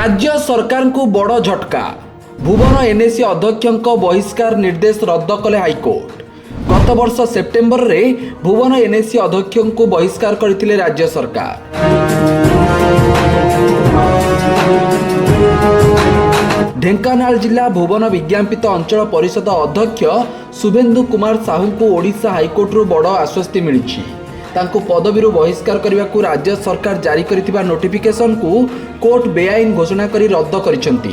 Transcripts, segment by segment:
राज्य सरकार को बड़ झटका। भुवन एनएसी अध्यक्ष बहिष्कार निर्देश रद्द कले हाइकोर्ट। गत वर्ष सेप्टेम्बर रे भुवन एनएसी अध्यक्ष को बहिष्कार करथिले राज्य सरकार। ढेंकानाल जिला भुवन विज्ञापित अंचल परिषद अध्यक्ष शुभेन्दु कुमार साहू को ओडिशा हाइकोर्ट बड़ आश्वस्ति मिली। तांको पदवीरू बहिष्कार करने को राज्य सरकार जारी करिथिबा नोटिफिकेशन को कोर्ट बेआईन घोषणा करी रद्द करिसेंती।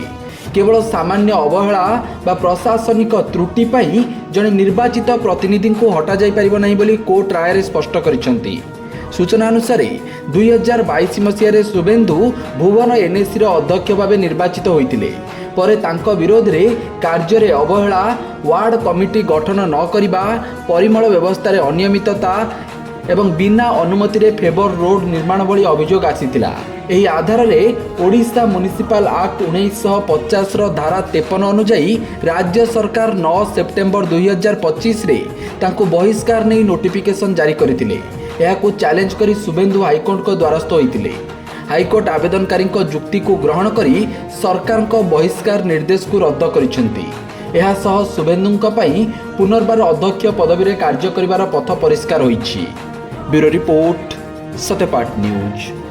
केवल सामान्य अवहेला बा प्रशासनिक त्रुटि पई जने निर्वाचित प्रतिनिधि को हटा जाई परिबो नाही बोली कोर्ट राय रे स्पष्ट करिसेंती। सूचना अनुसार 2022 मसीह शुभेन्दु भुवन एनएसी रो अध्यक्ष भाव निर्वाचित होइतिले। परे तांको विरोध रे कार्य रे अवहेला, वार्ड कमिटी गठन न करिबा, परिमल व्यवस्था रे अनियमितता एवं बिना अनुमति रे फेवर रोड निर्माण भली अभियोग आसीथिला। एही आधार रे ओडिशा म्युनिसिपल एक्ट 1950 रो धारा 53 अनुसार राज्य सरकार 9 सेप्टेम्बर 2025 रे तांको बहिष्कार नै नोटिफिकेशन जारी करथिले। एहाको चैलेंज करी शुभेन्दु हाईकोर्ट को द्वारस्थ होइतिले। हाईकोर्ट आवेदनकारी जुक्ति को ग्रहण करी सरकार को बहिष्कार निर्देश को रद्द करिसेंती। एहा सह शुभेन्दुଙ୍କ ପାଇଁ पुनर्बार अध्यक्ष पदवी रे कार्य करिवार पथ परिष्कार होइछि। Bureau report, Satyapath news.